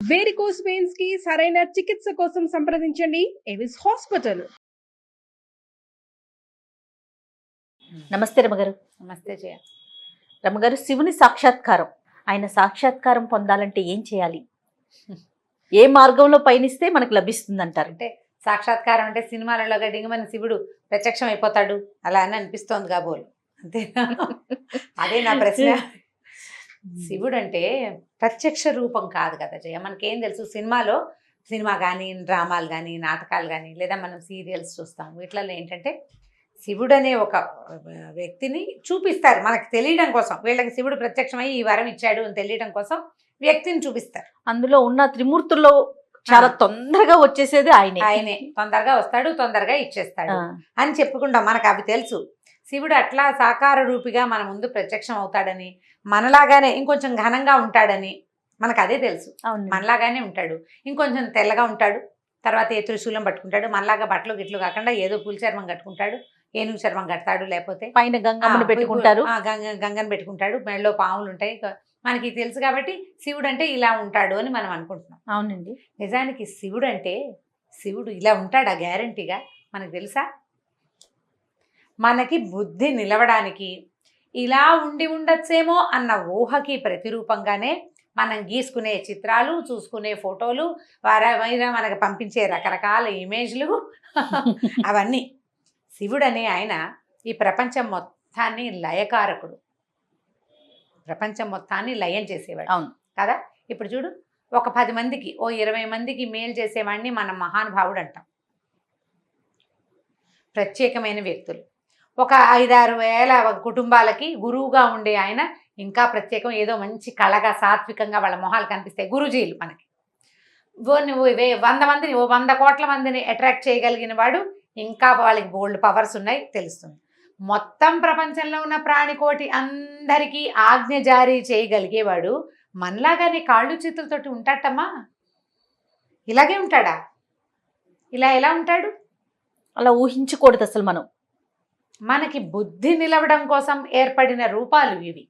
Varicose veins కి సరైన చికిత్స కోసం సంప్రదించండి ఎవిస్ హాస్పిటల్. నమస్తే రమగారు. నమస్తే జయ. రమగారు, శివుని సాక్షాత్కారం, ఆయన సాక్షాత్కారం పొందాలంటే ఏం చేయాలి? ఏ మార్గంలో పయనిస్తే మనకు లభిస్తుంది అంటారు? అంటే సాక్షాత్కారం అంటే సినిమాలలో గడ్డిగా మన శివుడు ప్రత్యక్షం అయిపోతాడు అలా అని అనిపిస్తోంది కాబోలు, అంతేనా? అదే నా ప్రశ్న. శివుడు అంటే ప్రత్యక్ష రూపం కాదు కదా జయ. మనకేం తెలుసు, సినిమా కానీ డ్రామాలు కానీ నాటకాలు కానీ లేదా మనం సీరియల్స్ చూస్తాం, వీటిలలో ఏంటంటే శివుడు అనే ఒక వ్యక్తిని చూపిస్తారు మనకు తెలియడం కోసం. వీళ్ళకి శివుడు ప్రత్యక్షమై ఈ వరం ఇచ్చాడు అని తెలియడం కోసం వ్యక్తిని చూపిస్తారు. అందులో ఉన్న త్రిమూర్తుల్లో చాలా తొందరగా వచ్చేసేది ఆయనే. తొందరగా వస్తాడు, తొందరగా ఇచ్చేస్తాడు అని చెప్పుకుంటాం. మనకు అవి తెలుసు. శివుడు అట్లా సాకార రూపిగా మన ముందు ప్రత్యక్షం అవుతాడని, మనలాగానే ఇంకొంచెం ఘనంగా ఉంటాడని మనకు అదే తెలుసు. మనలాగానే ఉంటాడు, ఇంకొంచెం తెల్లగా ఉంటాడు, తర్వాత ఏ త్రిశూలం పట్టుకుంటాడు, మనలాగా బట్టలు గిట్లు కాకుండా ఏదో పులి చర్మం కట్టుకుంటాడు, ఏనుగు చర్మం కడతాడు, లేకపోతే పైన గంగమ్మను పెట్టుకుంటారు, గంగను పెట్టుకుంటాడు, మెడలో పాములు ఉంటాయి. మనకి తెలుసు కాబట్టి శివుడు అంటే ఇలా ఉంటాడు అని మనం అనుకుంటున్నాం. అవునండి. నిజానికి శివుడు ఇలా ఉంటాడా గ్యారంటీగా మనకు తెలుసా? మనకి బుద్ధి నిలవడానికి ఇలా ఉండొచ్చేమో అన్న ఊహకి ప్రతిరూపంగానే మనం గీసుకునే చిత్రాలు, చూసుకునే ఫోటోలు, వారైనా మనకు పంపించే రకరకాల ఇమేజ్లు అవన్నీ. శివుడనే ఆయన ఈ ప్రపంచం మొత్తాన్ని లయకారకుడు, ప్రపంచం మొత్తాన్ని లయం చేసేవాడు. అవును కదా. ఇప్పుడు చూడు, ఒక 10 మందికి 20 మందికి మేలు చేసేవాడిని మనం మహానుభావుడు అంటాం. ప్రత్యేకమైన వ్యక్తులు. ఒక 5-6 వేల కుటుంబాలకి గురువుగా ఉండే ఆయన ఇంకా ప్రత్యేకం. ఏదో మంచి కళగా సాత్వికంగా వాళ్ళ మొహాలు కనిపిస్తాయి గురుజీలు మనకి. 100 మందిని 100 కోట్ల మందిని అట్రాక్ట్ చేయగలిగిన వాడు, ఇంకా వాళ్ళకి బోల్డ్ పవర్స్ ఉన్నాయి తెలుస్తుంది. మొత్తం ప్రపంచంలో ఉన్న ప్రాణికోటి అందరికీ ఆజ్ఞ జారీ చేయగలిగేవాడు మనలాగానే కాళ్ళు చేతులతోటి ఉంటాడమ్మా. ఇలాగే ఉంటాడా? ఇలా ఎలా ఉంటాడు? అలా ఊహించకూడదు అసలు. మనకి బుద్ధి నిలవడం కోసం ఏర్పడిన రూపాలు ఇవి.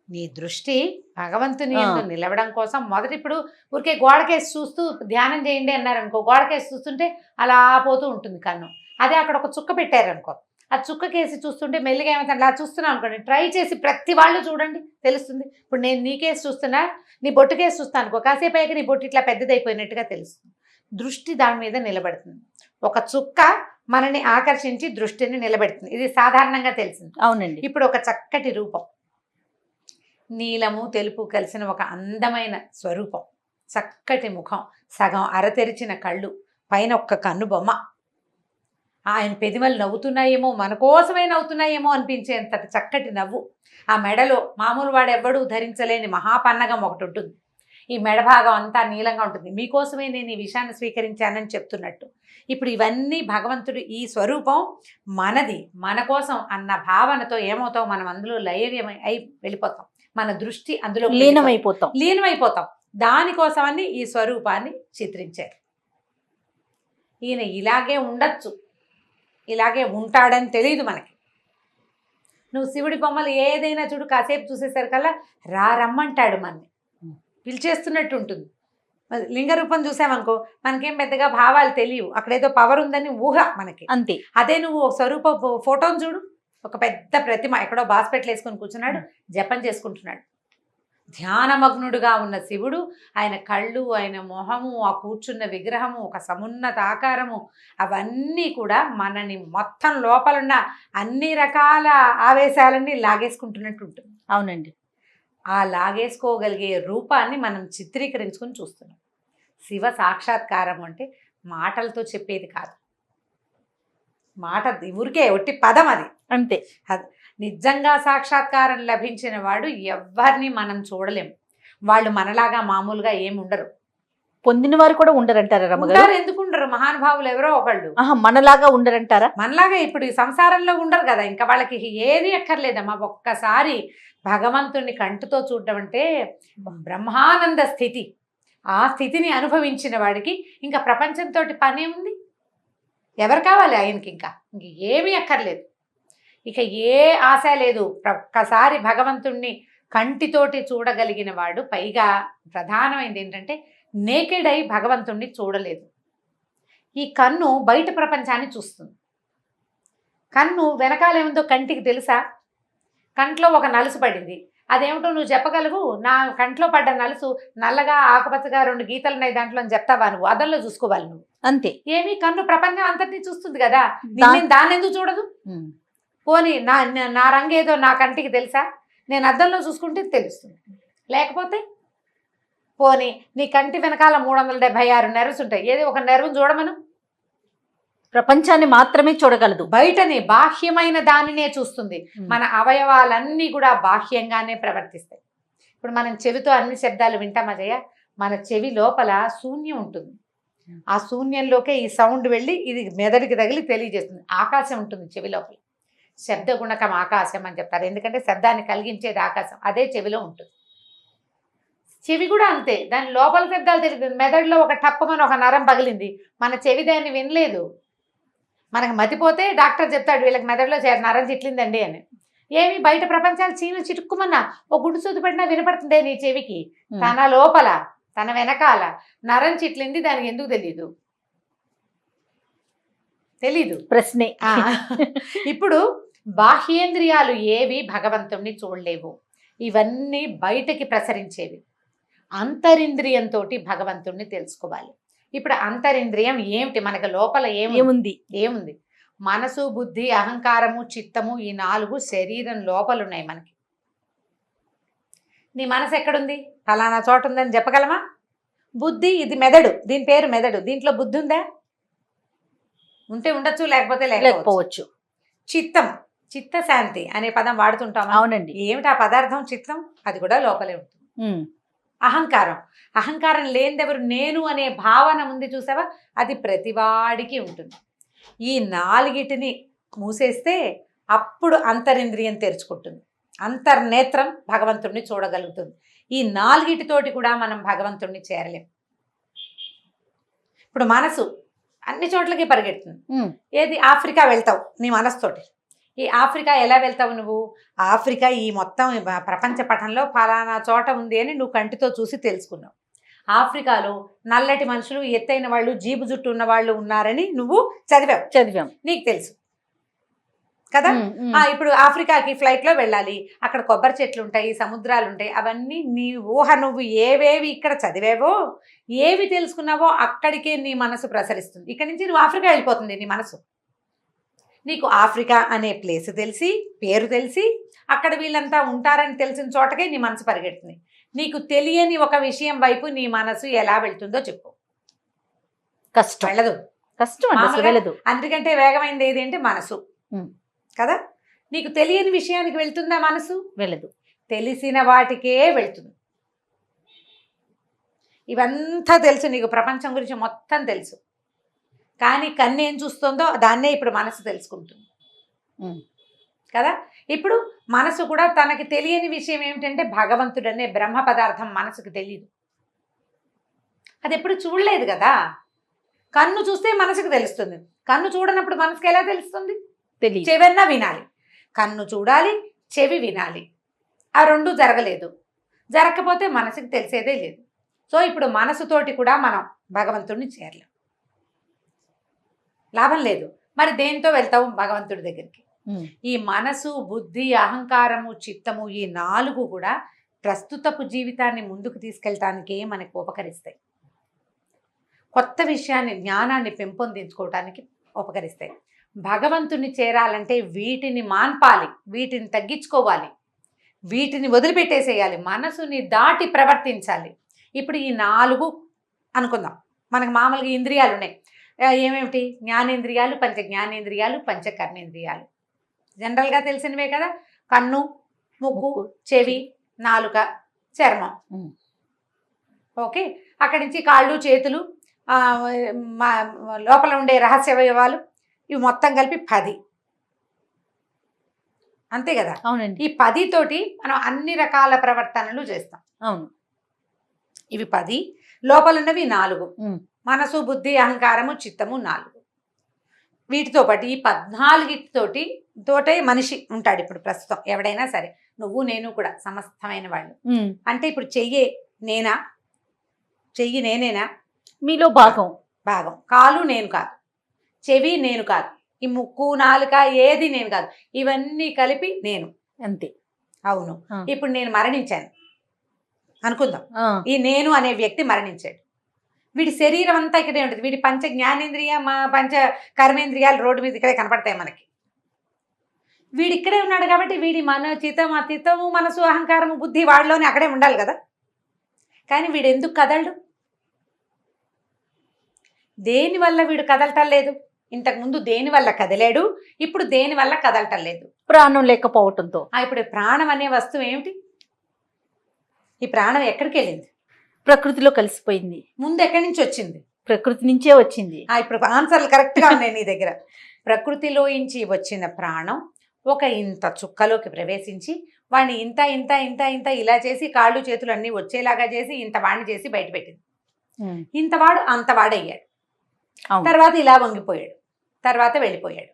నీ దృష్టి భగవంతుని యందు నిలవడం కోసం మొదటి ఇప్పుడు ఊరికే గోడకేసి చూస్తూ ధ్యానం చేయండి అన్నారనుకో, గోడకేసి చూస్తుంటే అలా పోతూ ఉంటుంది కన్ను. అదే అక్కడ ఒక చుక్క పెట్టారనుకో, ఆ చుక్క కేసి చూస్తుంటే మెల్లిగా ఏమైతే అలా చూస్తున్నాం అనుకోండి. ట్రై చేసి ప్రతి వాళ్ళు చూడండి, తెలుస్తుంది. ఇప్పుడు నేను నీ కేసు చూస్తున్నా, నీ బొట్టు కేసు చూస్తాను అనుకో, కాసేపు అయ్యాక నీ బొట్టు ఇట్లా పెద్దదైపోయినట్టుగా తెలుస్తుంది. దృష్టి దాని మీద నిలబడుతుంది. ఒక చుక్క మనని ఆకర్షించి దృష్టిని నిలబెడుతుంది. ఇది సాధారణంగా తెలిసింది. అవునండి. ఇప్పుడు ఒక చక్కటి రూపం, నీలము తెలుపు కలిసిన ఒక అందమైన స్వరూపం, చక్కటి ముఖం, సగం అరతెరిచిన కళ్ళు, పైన ఒక్క కన్ను బొమ్మ, ఆయన పెదిమలు నవ్వుతున్నాయేమో, మన కోసమే నవ్వుతున్నాయేమో అనిపించేంత చక్కటి నవ్వు. ఆ మెడలో మామూలు వాడెవ్వడూ ధరించలేని మహాపన్నగం ఒకటి ఉంటుంది. ఈ మెడ భాగం అంతా నీలంగా ఉంటుంది. మీకోసమే నేను ఈ విషయాన్ని స్వీకరించానని చెప్తున్నట్టు. ఇప్పుడు ఇవన్నీ భగవంతుడు ఈ స్వరూపం మనది, మన కోసం అన్న భావనతో ఏమవుతాం, మనం అందులో లయమై అయి వెళ్ళిపోతాం. మన దృష్టి అందులో లీనమైపోతాం. దానికోసమని ఈ స్వరూపాన్ని చిత్రించారు. ఈయన ఇలాగే ఉండొచ్చు, ఇలాగే ఉంటాడని తెలియదు మనకి. నువ్వు శివుడి బొమ్మలు ఏదైనా చూడు, కాసేపు చూసేసరికల్లా రమ్మంటాడు, మనని పిలిచేస్తున్నట్టు ఉంటుంది. లింగ రూపం చూసామనుకో, మనకేం పెద్దగా భావాలు తెలియవు, అక్కడేదో పవర్ ఉందని ఊహ మనకి అంతే. అదే నువ్వు ఒక స్వరూప ఫోటోను చూడు, ఒక పెద్ద ప్రతిమ ఎక్కడో బాస్పెట్లు వేసుకొని కూర్చున్నాడు, జపం చేసుకుంటున్నాడు. ధ్యానమగ్నుడుగా ఉన్న శివుడు, ఆయన కళ్ళు, ఆయన మొహము, ఆ కూర్చున్న విగ్రహము, ఒక సమున్నత ఆకారము, అవన్నీ కూడా మనని మొత్తం లోపలున్న అన్ని రకాల ఆవేశాలన్నీ లాగేసుకుంటున్నట్టు ఉంటుంది. అవునండి. ఆ లాగేసుకోగలిగే రూపాన్ని మనం చిత్రీకరించుకొని చూస్తున్నాం. శివ సాక్షాత్కారం అంటే మాటలతో చెప్పేది కాదు. మాట ఊరికే ఒట్టి పదం అది, అంతే. నిజంగా సాక్షాత్కారం లభించిన వాడు ఎవరిని మనం చూడలేము. వాళ్ళు మనలాగా మామూలుగా ఏమి ఉండరు. పొందిన వారు కూడా ఉండరంటారా రమ్మగారు? ఎందుకు ఉండరు? మహానుభావులు ఎవరో ఒకళ్ళు మనలాగా ఉండరంటారా? మనలాగా ఇప్పుడు ఈ సంసారంలో ఉండరు కదా, ఇంకా వాళ్ళకి ఏది అక్కర్లేదమ్మా. ఒక్కసారి భగవంతుడిని కంటితో చూడడం అంటే బ్రహ్మానంద స్థితి. ఆ స్థితిని అనుభవించిన వాడికి ఇంకా ప్రపంచంతో పనే ఉంది. ఎవరు కావాలి ఆయనకి? ఇంకా ఏమీ అక్కర్లేదు, ఇక ఏ ఆశ లేదు. ఒక్కసారి భగవంతుణ్ణి కంటితోటి చూడగలిగిన వాడు, పైగా ప్రధానమైనది ఏంటంటే నేకెడ్ అయి భగవంతుణ్ణి చూడలేదు. ఈ కన్ను బయట ప్రపంచాన్ని చూస్తుంది. కన్ను వెనకాలేముందో కంటికి తెలుసా? కంట్లో ఒక నలుసు పడింది, అదేమిటో నువ్వు చెప్పగలవు? నా కంట్లో పడ్డ నలుసు నల్లగా ఆకుపచ్చగా 2 గీతలు ఉన్నాయి దాంట్లో అని చెప్తావా? నువ్వు అద్దంలో చూసుకోవాలి నువ్వు. అంతే. ఏమి కన్ను ప్రపంచం అంతటినీ చూస్తుంది కదా, దా- దాన్ని ఎందుకు చూడదు? పోనీ నా రంగు ఏదో నా కంటికి తెలుసా? నేను అద్దంలో చూసుకుంటే తెలుస్తుంది. లేకపోతే పోనీ నీ కంటి వెనకాల 376 నెర్వ్స్ ఉంటాయి, ఏది ఒక నెర్వ్ని చూడమను. ప్రపంచాన్ని మాత్రమే చూడగలదు, బయటని బాహ్యమైన దానినే చూస్తుంది. మన అవయవాలన్నీ కూడా బాహ్యంగానే ప్రవర్తిస్తాయి. ఇప్పుడు మనం చెవితో అన్ని శబ్దాలు వింటామా జయ? మన చెవి లోపల శూన్యం ఉంటుంది. ఆ శూన్యంలోకే ఈ సౌండ్ వెళ్ళి ఇది మెదడుకి తగిలి తెలియజేస్తుంది. ఆకాశం ఉంటుంది చెవి లోపల. శబ్ద గుణకం ఆకాశం అని చెప్తారు, ఎందుకంటే శబ్దాన్ని కలిగించేది ఆకాశం, అదే చెవిలో ఉంటుంది. చెవి కూడా అంతే, దాని లోపల శబ్దాలు తెలియదు. మెదడులో ఒక టప్పమని ఒక నరం పగిలింది, మన చెవి దాన్ని వినలేదు. మనకు మతిపోతే డాక్టర్ చెప్తాడు వీళ్ళకి మెదడులో నరం చిట్లిందండి అని. ఏమి బయట ప్రపంచాలు చిటుక్కుమన్నా ఓ గుడ్డు సూది పడినా వినపడుతుందే నీ చెవికి. తన లోపల తన వెనకాల నరం చిట్లింది, దానికి ఎందుకు తెలీదు. ప్రశ్నే. ఇప్పుడు బాహ్యేంద్రియాలు ఏవి భగవంతుణ్ణి చూడలేవు, ఇవన్నీ బయటకి ప్రసరించేవి. అంతరింద్రియంతో భగవంతుణ్ణి తెలుసుకోవాలి. ఇప్పుడు అంతరింద్రియం ఏమిటి? మనకు లోపల ఏముంది? మనసు, బుద్ధి, అహంకారము, చిత్తము, ఈ 4 శరీరం లోపల ఉన్నాయి మనకి. నీ మనసు ఎక్కడుంది? ఫలానా చోట ఉందని చెప్పగలమా? బుద్ధి, ఇది మెదడు, దీని పేరు మెదడు, దీంట్లో బుద్ధి ఉందా? ఉంటే ఉండొచ్చు, లేకపోతే లేకపోవచ్చు. చిత్తం, చిత్తశాంతి అనే పదం వాడుతుంటాం. అవునండి. ఏమిటి ఆ పదార్థం? చిత్తం, అది కూడా లోపలే ఉంటుంది. అహంకారం లేనిదెవరు? నేను అనే భావన ఉంది చూసావా, అది ప్రతివాడికి ఉంటుంది. ఈ 4టిని మూసేస్తే అప్పుడు అంతరింద్రియం తెరుచుకుంటుంది, అంతర్నేత్రం భగవంతుణ్ణి చూడగలుగుతుంది. ఈ 4టితోటి కూడా మనం భగవంతుణ్ణి చేరలేం. ఇప్పుడు మనసు అన్ని చోట్లకి పరిగెడుతుంది. ఏది? ఆఫ్రికా వెళ్తావు నీ మనసుతోటి. ఈ ఆఫ్రికా ఎలా వెళ్తావు నువ్వు? ఆఫ్రికా ఈ మొత్తం ప్రపంచ పటంలో ఫలానా చోట ఉంది అని నువ్వు కంటితో చూసి తెలుసుకున్నావు. ఆఫ్రికాలో నల్లటి మనుషులు, ఎత్తైన వాళ్ళు, జీబు జుట్టు ఉన్న వాళ్ళు ఉన్నారని నువ్వు చదివాం, నీకు తెలుసు కదా. ఇప్పుడు ఆఫ్రికాకి ఫ్లైట్లో వెళ్ళాలి, అక్కడ కొబ్బరి చెట్లు ఉంటాయి, సముద్రాలు ఉంటాయి, అవన్నీ నీ ఊహ. నువ్వు ఏవేవి ఇక్కడ చదివావో, ఏవి తెలుసుకున్నావో అక్కడికే నీ మనసు ప్రసరిస్తుంది. ఇక్కడి నుంచి నువ్వు ఆఫ్రికా వెళ్ళిపోతుంది నీ మనసు. నీకు ఆఫ్రికా అనే ప్లేస్ తెలిసి, పేరు తెలిసి, అక్కడ వీళ్ళంతా ఉంటారని తెలిసిన చోటకే నీ మనసు పరిగెడుతుంది. నీకు తెలియని ఒక విషయం వైపు నీ మనసు ఎలా వెళ్తుందో చెప్పు. కష్టం. వెళ్ళదు. అందుకంటే వేగమైనది ఏది అంటే మనసు కదా. నీకు తెలియని విషయానికి వెళ్తుందా మనసు? వెళ్ళదు. తెలిసిన వాటికే వెళ్తుంది. ఇవంతా తెలుసు నీకు, ప్రపంచం గురించి మొత్తం తెలుసు, కానీ కన్ను ఏం చూస్తుందో దాన్నే ఇప్పుడు మనసు తెలుసుకుంటుంది కదా. ఇప్పుడు మనసు కూడా తనకి తెలియని విషయం ఏమిటంటే భగవంతుడు అనే బ్రహ్మ పదార్థం మనసుకు తెలియదు. అది ఎప్పుడు చూడలేదు కదా. కన్ను చూస్తే మనసుకు తెలుస్తుంది, కన్ను చూడనప్పుడు మనసుకు ఎలా తెలుస్తుంది? చెవన్నా వినాలి. కన్ను చూడాలి, చెవి వినాలి, ఆ 2 జరగలేదు. జరగకపోతే మనసుకు తెలిసేదే లేదు. సో ఇప్పుడు మనసుతోటి కూడా మనం భగవంతుడిని చేరలేం, లాభం లేదు. మరి దేంతో వెళ్తావు భగవంతుడి దగ్గరికి? ఈ మనసు, బుద్ధి, అహంకారము, చిత్తము, ఈ 4 కూడా ప్రస్తుతపు జీవితాన్ని ముందుకు తీసుకెళ్ళటానికే మనకు ఉపకరిస్తాయి. కొత్త విషయాన్ని, జ్ఞానాన్ని పెంపొందించుకోవటానికి ఉపకరిస్తాయి. భగవంతుని చేరాలంటే వీటిని మాన్పాలి, వీటిని తగ్గించుకోవాలి, వీటిని వదిలిపెట్టేసేయాలి, మనసుని దాటి ప్రవర్తించాలి. ఇప్పుడు ఈ 4 అనుకుందాం. మనకు మామూలుగా ఇంద్రియాలు ఉన్నాయి. ఏమేమిటి? జ్ఞానేంద్రియాలు, పంచ జ్ఞానేంద్రియాలు, పంచ కర్మేంద్రియాలు. జనరల్గా తెలిసినవే కదా. కన్ను, ముక్కు, చెవి, నాలుక, చర్మం. ఓకే. అక్కడి నుంచి కాళ్ళు, చేతులు, లోపల ఉండే రహస్యవయవాలు, ఇవి మొత్తం కలిపి 10. అంతే కదా. అవునండి. ఈ 10 తోటి మనం అన్ని రకాల ప్రవర్తనలు చేస్తాం. అవును. ఇవి 10, లోపల ఉన్నవి 4. మనసు, బుద్ధి, అహంకారము, చిత్తము 4. వీటితో పాటు ఈ 14 తోటే మనిషి ఉంటాడు ఇప్పుడు ప్రస్తుతం. ఎవడైనా సరే నువ్వు నేను కూడా సమస్తమైన వాళ్ళు. అంటే ఇప్పుడు చెయ్యి నేనా? చెయ్యి నేనేనా? మీలో భాగం. భాగం. కాలు నేను కాదు, చెవి నేను కాదు, ఈ ముక్కు నాలుక ఏది నేను కాదు, ఇవన్నీ కలిపి నేను. అంతే. అవును. ఆ. ఇప్పుడు నేను మరణించాను అనుకుందాం. ఆ, ఈ నేను అనే వ్యక్తి మరణించాడు. వీడి శరీరం అంతా ఇక్కడే ఉంటుంది. వీడి పంచ జ్ఞానేంద్రియ పంచ కర్మేంద్రియాలు రోడ్డు మీద ఇక్కడే కనపడతాయి మనకి. వీడు ఇక్కడే ఉన్నాడు కాబట్టి వీడి చిత్తము అతీతము మనసు అహంకారము బుద్ధి వాడిలోనే అక్కడే ఉండాలి కదా. కానీ వీడు ఎందుకు కదలడు? దేనివల్ల వీడు కదలటం లేదు? ఇంతకుముందు దేనివల్ల కదిలాడు, ఇప్పుడు దేనివల్ల కదలటం లేదు? ప్రాణం లేకపోవటంతో. ఇప్పుడు ప్రాణం అనే వస్తువు ఏమిటి? ఈ ప్రాణం ఎక్కడికి వెళ్ళింది? ప్రకృతిలో కలిసిపోయింది. ముందు ఎక్కడి నుంచి వచ్చింది? ప్రకృతి నుంచే వచ్చింది. ఇప్పుడు ఆన్సర్లు కరెక్ట్గా ఉన్నాయి నీ దగ్గర. ప్రకృతిలోంచి వచ్చిన ప్రాణం ఒక ఇంత చుక్కలోకి ప్రవేశించి వాడిని ఇంత ఇంత ఇంత ఇంత ఇలా చేసి కాళ్ళు చేతులు అన్నీ వచ్చేలాగా చేసి ఇంత వాడిని చేసి బయట పెట్టింది. ఇంతవాడు అంతవాడయ్యాడు. తర్వాత ఇలా వంగిపోయాడు, తర్వాత వెళ్ళిపోయాడు,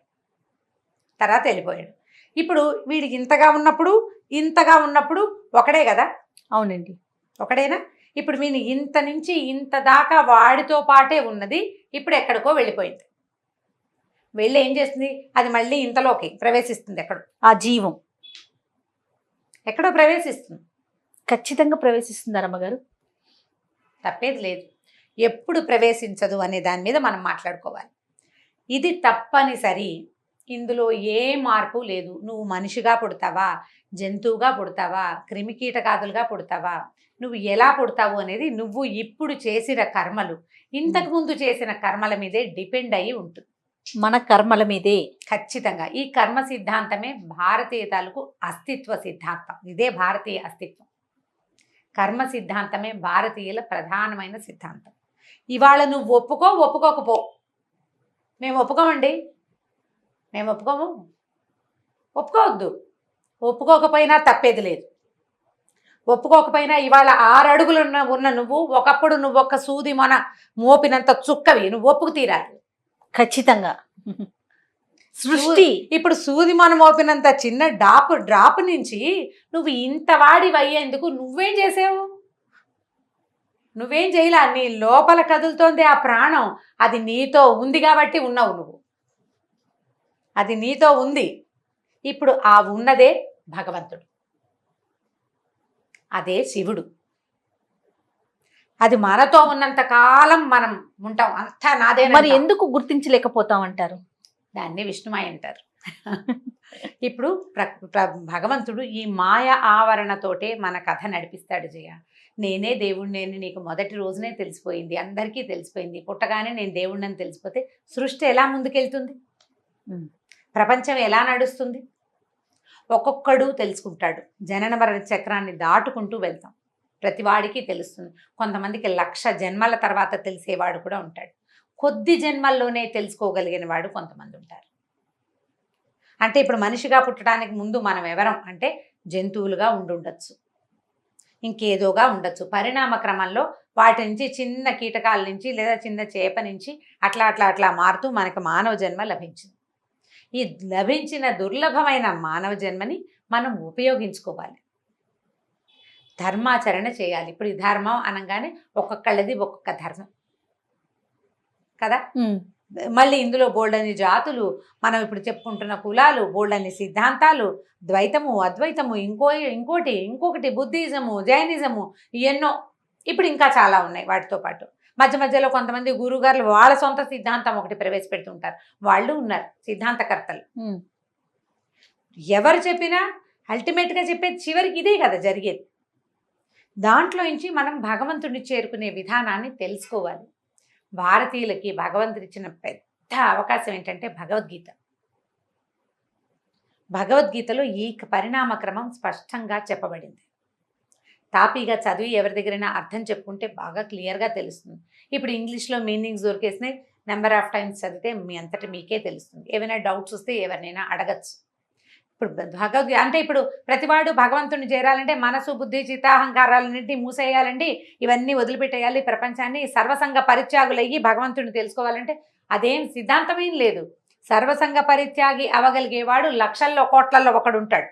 తర్వాత వెళ్ళిపోయాడు. ఇప్పుడు వీడికి ఇంతగా ఉన్నప్పుడు ఇంతగా ఉన్నప్పుడు ఒకడే కదా? అవునండి, ఒకడేనా? ఇప్పుడు వీని ఇంత నుంచి ఇంత దాకా వాడితో పాటే ఉన్నది, ఇప్పుడు ఎక్కడికో వెళ్ళిపోయింది. వెళ్ళి ఏం చేస్తుంది? అది మళ్ళీ ఇంతలోకి ప్రవేశిస్తుంది. ఎక్కడో ఆ జీవం ఎక్కడో ప్రవేశిస్తుంది. ఖచ్చితంగా ప్రవేశిస్తుంది రమ్మగారు. తప్పేది లేదు. ఎప్పుడు ప్రవేశించదు అనే దాని మీద మనం మాట్లాడుకోవాలి. ఇది తప్పనిసరి. ఇందులో ఏ మార్పు లేదు. నువ్వు మనిషిగా పుడతావా, జంతువుగా పుడతావా, క్రిమికీటకాదులుగా పుడతావా, నువ్వు ఎలా పుడతావు అనేది నువ్వు ఇప్పుడు చేసిన కర్మలు, ఇంతకుముందు చేసిన కర్మల మీదే డిపెండ్ అయ్యి ఉంటుంది. మన కర్మల మీదే. ఖచ్చితంగా. ఈ కర్మ సిద్ధాంతమే భారతీయ తాలూకు అస్తిత్వ సిద్ధాంతం. ఇదే భారతీయ అస్తిత్వం. కర్మ సిద్ధాంతమే భారతీయుల ప్రధానమైన సిద్ధాంతం. ఇవాళ నువ్వు ఒప్పుకోకపో. మేము ఒప్పుకోమండి, మేము ఒప్పుకోవద్దు. ఒప్పుకోకపోయినా తప్పేది లేదు. ఒప్పుకోకపోయినా ఇవాళ 6 అడుగులు ఉన్న నువ్వు ఒకప్పుడు నువ్వు ఒక సూది మన మోపినంత చుక్కవి, నువ్వు ఒప్పుకు తీరాలి. ఖచ్చితంగా. సృష్టి ఇప్పుడు సూది మన మోపినంత చిన్న డ్రాప్ నుంచి నువ్వు ఇంత వాడి అయ్యేందుకు నువ్వేం చేసావు? నువ్వేం చేయలా. నీ లోపల కదులుతోంది ఆ ప్రాణం. అది నీతో ఉంది కాబట్టి ఉన్నావు నువ్వు. అది నీతో ఉంది. ఇప్పుడు ఆ ఉన్నదే భగవంతుడు, అదే శివుడు. అది మనతో ఉన్నంత కాలం మనం ఉంటాం. అంతా నాదే. మరి ఎందుకు గుర్తించలేకపోతాం అంటారు? దాన్ని విష్ణుమాయ అంటారు. ఇప్పుడు భగవంతుడు ఈ మాయ ఆవరణతోటే మన కథ నడిపిస్తాడు. జయ, నేనే దేవుడిని నీకు మొదటి రోజునే తెలిసిపోయింది, అందరికీ తెలిసిపోయింది. పుట్టగానే నేను దేవుడిని తెలిసిపోతే సృష్టి ఎలా ముందుకెళ్తుంది? ప్రపంచం ఎలా నడుస్తుంది? ఒక్కొక్కడు తెలుసుకుంటాడు. జనన మరణ చక్రాన్ని దాటుకుంటూ వెళ్తాం. ప్రతివాడికి తెలుస్తుంది. కొంతమందికి 1,00,000 జన్మల తర్వాత తెలిసేవాడు కూడా ఉంటాడు. కొద్ది జన్మల్లోనే తెలుసుకోగలిగిన వాడు కొంతమంది ఉంటారు. అంటే ఇప్పుడు మనిషిగా పుట్టడానికి ముందు మనం ఎవరం అంటే జంతువులుగా ఉండుండొచ్చు, ఇంకేదోగా ఉండొచ్చు. పరిణామ క్రమంలో వాటి నుంచి చిన్న కీటకాల నుంచి లేదా చిన్న చేప నుంచి అట్లా అట్లా అట్లా మారుతూ మనకు మానవ జన్మ లభించింది. ఈ లభించిన దుర్లభమైన మానవ జన్మని మనం ఉపయోగించుకోవాలి, ధర్మాచరణ చేయాలి. ఇప్పుడు ఈ ధర్మం అనగానే ఒక్కొక్కళ్ళది ఒక్కొక్క ధర్మం కదా. మళ్ళీ ఇందులో బోల్డని జాతులు, మనం ఇప్పుడు చెప్పుకుంటున్న కులాలు, బోల్డని సిద్ధాంతాలు, ద్వైతము అద్వైతము, ఇంకొకటి బుద్ధిజము, జైనిజము, ఎన్నో ఇప్పుడు ఇంకా చాలా ఉన్నాయి. వాటితో పాటు మధ్య మధ్యలో కొంతమంది గురుగారులు వాళ్ళ సొంత సిద్ధాంతం ఒకటి ప్రవేశపెడుతుంటారు. వాళ్ళు ఉన్నారు సిద్ధాంతకర్తలు. ఎవరు చెప్పినా అల్టిమేట్గా చెప్పేది చివరికి ఇదే కదా జరిగేది. దాంట్లో నుంచి మనం భగవంతుడిని చేరుకునే విధానాన్ని తెలుసుకోవాలి. భారతీయులకి భగవంతుడు ఇచ్చిన పెద్ద అవకాశం ఏంటంటే భగవద్గీత. భగవద్గీతలో ఈ పరిణామ క్రమం స్పష్టంగా చెప్పబడింది. తాపీగా చదివి ఎవరి దగ్గరైనా అర్థం చెప్పుకుంటే బాగా క్లియర్గా తెలుస్తుంది. ఇప్పుడు ఇంగ్లీష్లో మీనింగ్స్ దొరికేసినాయి. నెంబర్ ఆఫ్ టైమ్స్ చదివితే మీ అంతటా మీకే తెలుస్తుంది. ఏమైనా డౌట్స్ వస్తే ఎవరినైనా అడగచ్చు. ఇప్పుడు భగవద్గీత అంటే ఇప్పుడు ప్రతివాడు భగవంతుని చేరాలంటే మనసు బుద్ధి చిత్తాహంకారాలన్నింటినీ మూసేయాలండి, ఇవన్నీ వదిలిపెట్టేయాలి, ప్రపంచాన్ని సర్వసంగ పరిత్యాగులయ్యి భగవంతుని తెలుసుకోవాలంటే అదేం సిద్ధాంతమేం లేదు. సర్వసంగ పరిత్యాగి అవగలిగేవాడు లక్షల్లో కోట్లలో ఒకడు ఉంటాడు.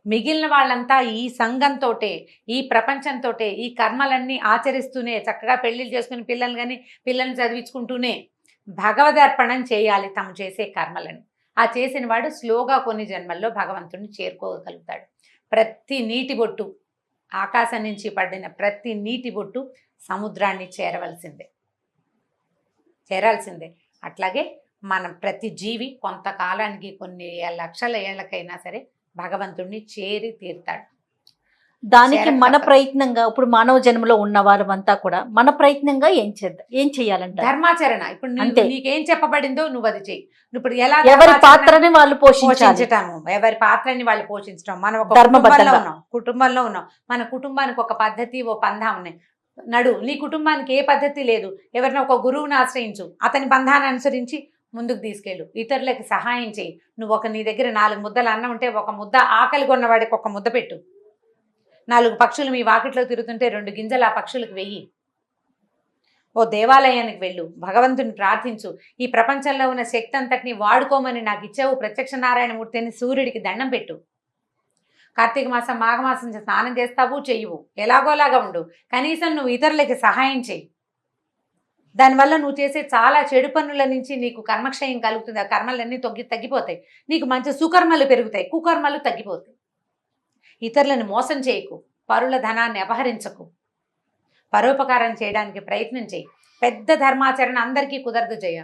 మిగిలిన వాళ్ళంతా ఈ సంఘంతోటే, ఈ ప్రపంచంతోటే, ఈ కర్మలన్నీ ఆచరిస్తూనే చక్కగా పెళ్లిళ్ళు చేసుకుని పిల్లల్ని చదివించుకుంటూనే భగవదర్పణం చేయాలి తమ చేసే కర్మలని. ఆ చేసిన వాడు స్లోగా కొన్ని జన్మల్లో భగవంతుడిని చేరుకోగలుగుతాడు. ప్రతి నీటి బొట్టు, ఆకాశం నుంచి పడిన ప్రతి నీటి బొట్టు సముద్రాన్ని చేరాల్సిందే. అట్లాగే మనం ప్రతి జీవి కొంతకాలానికి కొన్ని లక్షల ఏళ్ళకైనా సరే భగవంతుడిని చేరి తీరుతాడు. దానికి మన ప్రయత్నంగా ఇప్పుడు మానవ జన్మలో ఉన్న వారమంతా కూడా మన ప్రయత్నంగా ఏం చేయాలంట? ధర్మాచరణ. ఇప్పుడు అంతే. నీకేం చెప్పబడిందో నువ్వు అది చెయ్యి. ఇప్పుడు ఎలా ఎవరి పాత్రని వాళ్ళు పోషించాలి. ఎవరి పాత్రని వాళ్ళు పోషించడం. మనం ఒక ధర్మబద్ధంగా కుటుంబంలో ఉన్నాం. మన కుటుంబానికి ఒక పద్ధతి, ఓ పందా ఉన్నాయి. నీ కుటుంబానికి ఏ పద్ధతి లేదు, ఎవరిన ఒక గురువుని ఆశ్రయించు, అతని బంధాన్ని అనుసరించి ముందుకు తీసుకెళ్ళు, ఇతరులకి సహాయం చేయి. నువ్వు నీ దగ్గర 4 ముద్దలు అన్నం ఉంటే ఒక ముద్ద ఆకలి కొన్నవాడికి ఒక ముద్ద పెట్టు. 4 పక్షులు మీ వాకిట్లో తిరుగుతుంటే 2 గింజలు ఆ పక్షులకు వెయ్యి. ఓ దేవాలయానికి వెళ్ళు, భగవంతుని ప్రార్థించు. ఈ ప్రపంచంలో ఉన్న శక్తి అంతటిని వాడుకోమని నాకు ఇచ్చావు ప్రత్యక్ష నారాయణమూర్తి అని సూర్యుడికి దండం పెట్టు. కార్తీక మాసం, మాఘమాసం స్నానం చేస్తావు, చెయ్యవు, ఎలాగోలాగా ఉండు. కనీసం నువ్వు ఇతరులకి సహాయం చేయి. దానివల్ల నువ్వు చేసే చాలా చెడు పనుల నుంచి నీకు కర్మక్షయం కలుగుతుంది. ఆ కర్మలన్నీ తగ్గిపోతాయి. నీకు మంచి సుకర్మలు పెరుగుతాయి, కుకర్మలు తగ్గిపోతాయి. ఇతరులను మోసం చేయకు, పరుల ధనాన్ని అపహరించకు, పరోపకారం చేయడానికి ప్రయత్నం చేయి. పెద్ద ధర్మాచరణ అందరికీ కుదరదు జయ.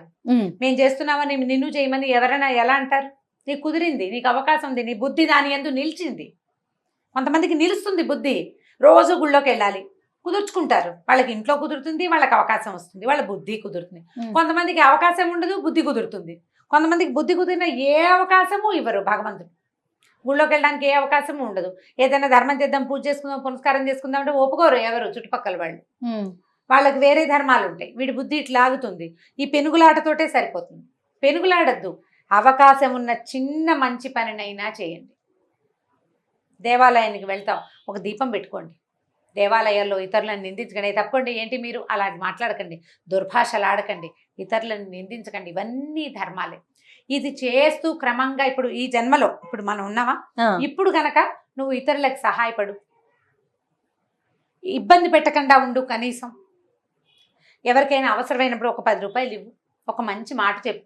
మేము చేస్తున్నామని నిన్ను చేయమని ఎవరైనా ఎలా అంటారు? నీకు కుదిరింది, నీకు అవకాశం ఉంది, నీ బుద్ధి దాని యందు నిలిచింది. కొంతమందికి నిలుస్తుంది బుద్ధి, రోజు గుళ్ళోకి వెళ్ళాలి, కుదుర్చుకుంటారు. వాళ్ళకి ఇంట్లో కుదురుతుంది, వాళ్ళకి అవకాశం వస్తుంది, వాళ్ళ బుద్ధి కుదురుతుంది. కొంతమందికి అవకాశం ఉండదు, బుద్ధి కుదురుతుంది. కొంతమందికి బుద్ధి కుదిరిన ఏ అవకాశము ఇవ్వరు భగవంతుడు. గుళ్ళోకి వెళ్ళడానికి ఏ అవకాశము ఉండదు. ఏదైనా ధర్మం చేద్దాం, పూజ చేసుకుందాం, పునస్కారం చేసుకుందాం అంటే ఒప్పుకోరు ఎవరు, చుట్టుపక్కల వాళ్ళు. వాళ్ళకి వేరే ధర్మాలు ఉంటాయి. వీడి బుద్ధి ఇట్లా ఆగుతుంది. ఈ పెనుగులాటతోటే సరిపోతుంది. పెనుగులాడద్దు. అవకాశం ఉన్న చిన్న మంచి పనినైనా చేయండి. దేవాలయానికి వెళ్తాం, ఒక దీపం పెట్టుకోండి. దేవాలయాల్లో ఇతరులను నిందించకండి. తప్పకుండా ఏంటి మీరు అలా మాట్లాడకండి, దుర్భాషలు ఆడకండి, ఇతరులను నిందించకండి. ఇవన్నీ ధర్మాలే. ఇది చేస్తూ క్రమంగా ఇప్పుడు ఈ జన్మలో ఇప్పుడు మనం ఉన్నావా, ఇప్పుడు గనక నువ్వు ఇతరులకు సహాయపడు, ఇబ్బంది పెట్టకుండా ఉండు. కనీసం ఎవరికైనా అవసరమైనప్పుడు ఒక 10 రూపాయలు ఇవ్వు, ఒక మంచి మాట చెప్పు.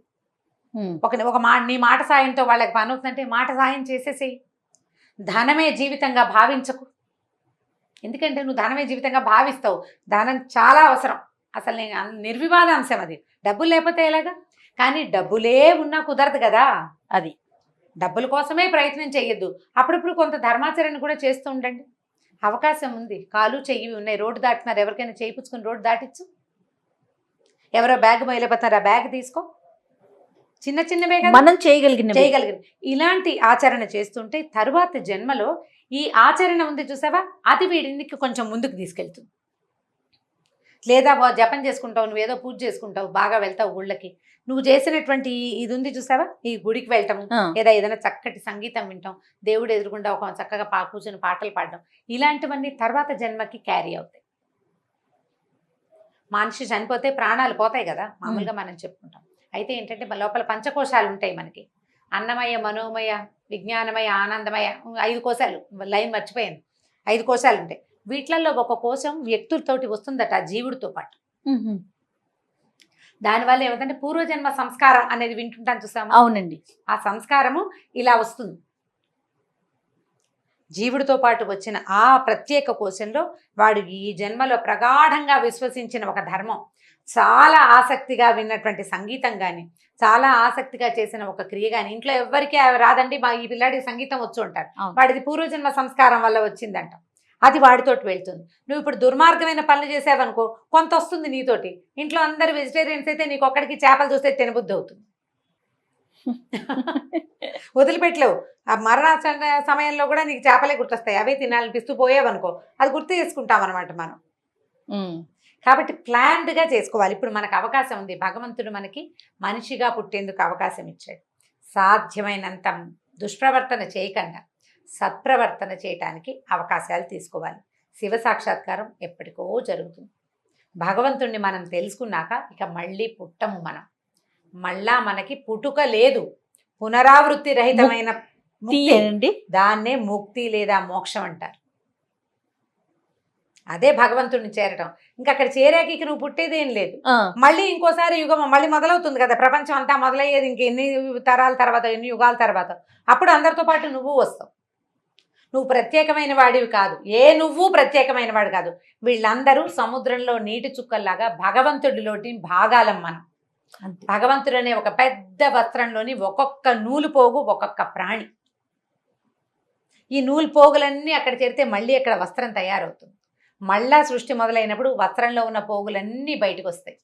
నీ మాట సాయంతో వాళ్ళకి పని అవుతుందంటే మాట సాయం చేసేసేయి. ధనమే జీవితంగా భావించకు. ఎందుకంటే నువ్వు ధనమే జీవితంగా భావిస్తావు. ధనం చాలా అవసరం, అసలు నిర్వివాద అంశం అది. డబ్బులు లేకపోతే ఎలాగా? కానీ డబ్బులే ఉన్నా కుదరదు కదా. అది డబ్బుల కోసమే ప్రయత్నం చేయొద్దు. అప్పుడప్పుడు కొంత ధర్మాచరణ కూడా చేస్తూ ఉండండి. అవకాశం ఉంది, కాలు చెయ్యి ఉన్నాయి, రోడ్డు దాటుతున్నారు, ఎవరికైనా చేయించుకుని రోడ్డు దాటిచ్చు. ఎవరో బ్యాగ్ మైలిపోతున్నారు, ఆ బ్యాగ్ తీసుకో. చిన్న చిన్నవే కదా మనం చేయగలిగిన. ఇలాంటి ఆచరణ చేస్తుంటే తరువాత జన్మలో ఈ ఆచరణ ఉంది చూసావా, అది వీడికి కొంచెం ముందుకు తీసుకెళ్తుంది. లేదా జపం చేసుకుంటావు, నువ్వు ఏదో పూజ చేసుకుంటావు, బాగా వెళ్తావు గుళ్ళకి, నువ్వు చేసినటువంటి ఇది ఉంది చూసావా, ఈ గుడికి వెళ్ళటం, లేదా ఏదైనా చక్కటి సంగీతం వింటాం, దేవుడు ఎదురుకుండా ఒక చక్కగా కూర్చొని పాటలు పాడడం, ఇలాంటివన్నీ తర్వాత జన్మకి క్యారీ అవుతాయి. మనిషి చనిపోతే ప్రాణాలు పోతాయి కదా మామూలుగా మనం చెప్పుకుంటాం. అయితే ఏంటంటే లోపల పంచకోశాలు ఉంటాయి మనకి, అన్నమయ, మనోమయ, విజ్ఞానమయ, ఆనందమయ, 5 కోశాలు. లైన్ మర్చిపోయాను. 5 కోశాలు ఉంటాయి. వీటిలలో ఒక కోశం వ్యక్తులతోటి వస్తుందట, ఆ జీవుడితో పాటు. దానివల్ల ఏమిటంటే పూర్వజన్మ సంస్కారం అనేది వింటుంటాను చూసాము. అవునండి. ఆ సంస్కారము ఇలా వస్తుంది. జీవుడితో పాటు వచ్చిన ఆ ప్రత్యేక కోశంలో వాడు ఈ జన్మలో ప్రగాఢంగా విశ్వసించిన ఒక ధర్మం, చాలా ఆసక్తిగా విన్నటువంటి సంగీతం కానీ, చాలా ఆసక్తిగా చేసిన ఒక క్రియ కానీ, ఇంట్లో ఎవరికి రాదండి, ఈ పిల్లాడికి సంగీతం వచ్చు అంటారు. వాడిది పూర్వజన్మ సంస్కారం వల్ల వచ్చిందంట. అది వాడితోటి వెళ్తుంది. నువ్వు ఇప్పుడు దుర్మార్గమైన పనులు చేసావనుకో, కొంత వస్తుంది నీతోటి. ఇంట్లో అందరు వెజిటేరియన్స్ అయితే నీకు ఒక్కడికి చేపలు చూస్తే తినబుద్ధి అవుతుంది. వదిలిపెట్టలేవు. ఆ మరణ సమయంలో కూడా నీకు చేపలే గుర్తొస్తాయి, అవే తినాలనిపిస్తూ పోయావనుకో, అది గుర్తు చేసుకుంటాం అనమాట మనం. కాబట్టి ప్లాన్డ్గా చేసుకోవాలి. ఇప్పుడు మనకు అవకాశం ఉంది, భగవంతుడు మనకి మనిషిగా పుట్టేందుకు అవకాశం ఇచ్చాడు. సాధ్యమైనంత దుష్ప్రవర్తన చేయకుండా సత్ప్రవర్తన చేయటానికి అవకాశాలు తీసుకోవాలి. శివ సాక్షాత్కారం ఎప్పటికో జరుగుతుంది. భగవంతుణ్ణి మనం తెలుసుకున్నాక ఇక మళ్ళీ పుట్టము మనం. మళ్ళా మనకి పుట్టుక లేదు, పునరావృత్తి రహితమైన ముక్తి అండి. దాన్నే ముక్తి లేదా మోక్షం అంటారు. అదే భగవంతుడిని చేరటం. ఇంకా అక్కడ చేరాక ఇక నువ్వు పుట్టేదేం లేదు. మళ్ళీ ఇంకోసారి యుగం మళ్ళీ మొదలవుతుంది కదా. ప్రపంచం అంతా మొదలయ్యేది ఇంకెన్ని తరాల తర్వాత, ఎన్ని యుగాల తర్వాత. అప్పుడు అందరితో పాటు నువ్వు వస్తావు. నువ్వు ప్రత్యేకమైన వాడివి కాదు. నువ్వు ప్రత్యేకమైన వాడు కాదు. వీళ్ళందరూ సముద్రంలో నీటి చుక్కల్లాగా భగవంతుడిలోని భాగాలం మనం. భగవంతుడు అనే ఒక పెద్ద వస్త్రంలోని ఒక్కొక్క నూలు పోగు ఒక్కొక్క ప్రాణి. ఈ నూలు పోగులన్నీ అక్కడ చేరితే మళ్ళీ అక్కడ వస్త్రం తయారవుతుంది. మళ్ళా సృష్టి మొదలైనప్పుడు వస్త్రంలో ఉన్న పోగులన్నీ బయటకు వస్తాయి.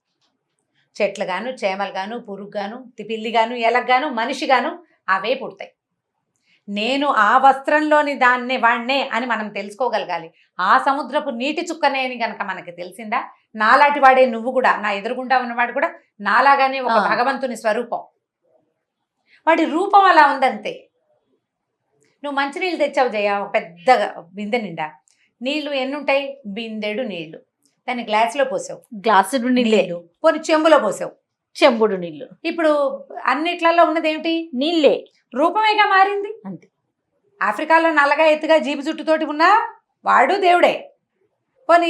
చెట్లు గాను, చేమలు గాను, పురుగు గాను, పిల్లి గాను, ఎలగ్గాను, మనిషి గాను అవే పుడతాయి. నేను ఆ వస్త్రంలోని దాన్నే వాణ్ణే అని మనం తెలుసుకోగలగాలి. ఆ సముద్రపు నీటి చుక్కనే అని గనక మనకి తెలిసిందా, నాలాంటి వాడే నువ్వు కూడా, నా ఎదురుగుండా ఉన్నవాడు కూడా నాలాగానే ఒక భగవంతుని స్వరూపం. వాడి రూపం అలా ఉందంతే. నువ్వు మంచినీళ్ళు తెచ్చావు జయ, ఒక పెద్ద బిందె నిండా. నీళ్లు ఎన్నుంటాయి? బిందెడు నీళ్లు. దాన్ని గ్లాసులో పోసావు, గ్లాసుడు నీళ్ళు. పోనీ చెంబులో పోసావు, చెంబుడు నీళ్లు. ఇప్పుడు అన్నిట్లలో ఉన్నది ఏమిటి? నీళ్ళే. రూపమేగా మారింది. అంతే. ఆఫ్రికాలో నల్లగా ఎత్తుగా జీబు జుట్టుతోటి ఉన్నా వాడు దేవుడే. పోనీ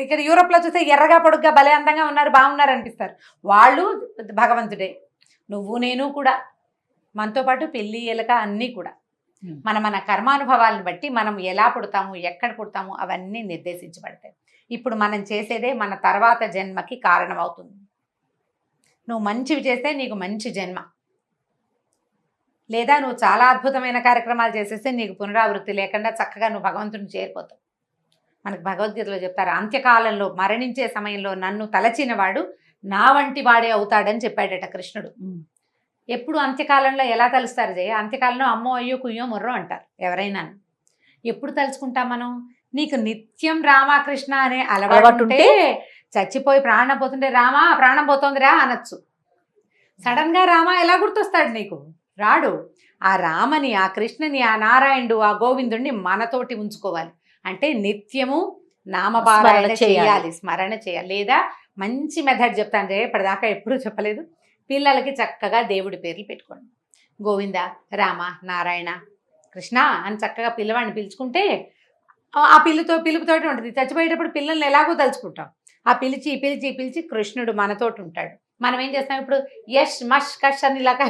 ఇక్కడ యూరోప్లో చూస్తే ఎర్రగా పొడుగ్గా భలే అందంగా ఉన్నారు, బాగున్నారు అనిపిస్తారు, వాళ్ళు భగవంతుడే. నువ్వు నేను కూడా, మనతో పాటు పిల్లి ఎలక అన్నీ కూడా మన కర్మానుభవాలను బట్టి మనం ఎలా పుడతాము, ఎక్కడ పుడతాము అవన్నీ నిర్దేశించబడతాయి. ఇప్పుడు మనం చేసేదే మన తర్వాత జన్మకి కారణం అవుతుంది. నువ్వు మంచివి చేస్తే నీకు మంచి జన్మ, లేదా నువ్వు చాలా అద్భుతమైన కార్యక్రమాలు చేసేస్తే నీకు పునరావృత్తి లేకుండా చక్కగా నువ్వు భగవంతుని చేరిపోతావు. మనకు భగవద్గీతలో చెప్తారు, అంత్యకాలంలో మరణించే సమయంలో నన్ను తలచిన వాడు నా వంటి వాడే అవుతాడని చెప్పాడట కృష్ణుడు. ఎప్పుడు అంత్యకాలంలో ఎలా తలుస్తారు జయ? అంత్యకాలంలో అమ్మో అయ్యో కుయ్యో మొర్రో అంటారు ఎవరైనా. ఎప్పుడు తలుచుకుంటాం మనం? నీకు నిత్యం రామకృష్ణ అనే అలవాటు ఉంటే, చచ్చిపోయి ప్రాణం పోతుంటే రామా ప్రాణం పోతోందిరా అనొచ్చు. సడన్ గా రామ ఎలా గుర్తొస్తాడు నీకు? రాడు. ఆ రామని, ఆ కృష్ణని, ఆ నారాయణుడు, ఆ గోవిందుడిని మనతోటి ఉంచుకోవాలి అంటే నిత్యము నామపారాయణ చేయాలి, స్మరణ చేయాలి. లేదా మంచి మెథడ్ చెప్తాను జయ, ఇప్పటిదాకా ఎప్పుడూ చెప్పలేదు. పిల్లలకి చక్కగా దేవుడి పేర్లు పెట్టుకోండి. గోవింద, రామ, నారాయణ, కృష్ణ అని చక్కగా పిల్లవాడిని పిలుచుకుంటే ఆ పిలుపుతోటి ఉంటుంది. చచ్చిపోయేటప్పుడు పిల్లల్ని ఎలాగో తలుచుకుంటాం. ఆ పిలిచి పిలిచి పిలిచి కృష్ణుడు మనతోటి ఉంటాడు. మనం ఏం చేస్తాం ఇప్పుడు? యష్ మష్ కష్ అని ఇలాగ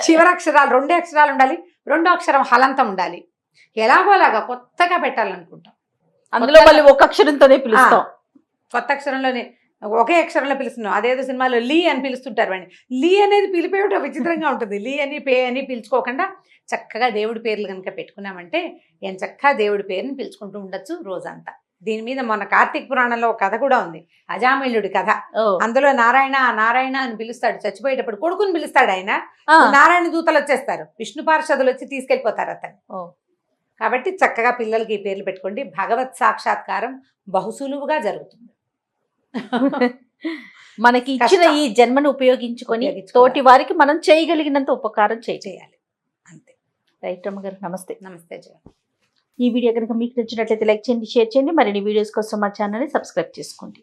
చివరి అక్షరాలు 2 అక్షరాలు ఉండాలి, 2వ అక్షరం హలంతం ఉండాలి. ఎలాగోలాగా కొత్తగా పెట్టాలనుకుంటాం. అందులో మళ్ళీ ఒక అక్షరంతోనే పిలుస్తాం. కొత్త అక్షరంలోనే ఒకే అక్షరంలో పిలుస్తున్నాం. అదేదో సినిమాలో లీ అని పిలుస్తుంటారు వాడిని. లీ అనేది పిలిపేయటం విచిత్రంగా ఉంటుంది. లీ అని పే అని పిలుచుకోకుండా చక్కగా దేవుడి పేర్లు కనుక పెట్టుకున్నామంటే ఏం చక్కగా దేవుడి పేరుని పిలుచుకుంటూ ఉండొచ్చు రోజంతా. దీని మీద మొన్న కార్తీక పురాణంలో ఒక కథ కూడా ఉంది, అజామిళుడి కథ. అందులో నారాయణ నారాయణ అని పిలుస్తాడు. చచ్చిపోయేటప్పుడు కొడుకుని పిలుస్తాడు ఆయన. నారాయణ దూతలు వచ్చేస్తారు, విష్ణు పార్షదులు వచ్చి తీసుకెళ్ళిపోతారు అతను. కాబట్టి చక్కగా పిల్లలకి ఈ పేర్లు పెట్టుకోండి. భగవత్ సాక్షాత్కారం బహుసులువుగా జరుగుతుంది. మనకి ఇచ్చిన ఈ జన్మను ఉపయోగించుకొని తోటి వారికి మనం చేయగలిగినంత ఉపకారం చేయాలి. అంతే. రైట్ రమ్మగారు, నమస్తే. నమస్తే జయ. ఈ వీడియో కనుక మీకు నచ్చినట్లయితే లైక్ చేయండి, షేర్ చేయండి. మరిన్ని వీడియోస్ కోసం మా ఛానల్ని సబ్స్క్రైబ్ చేసుకోండి.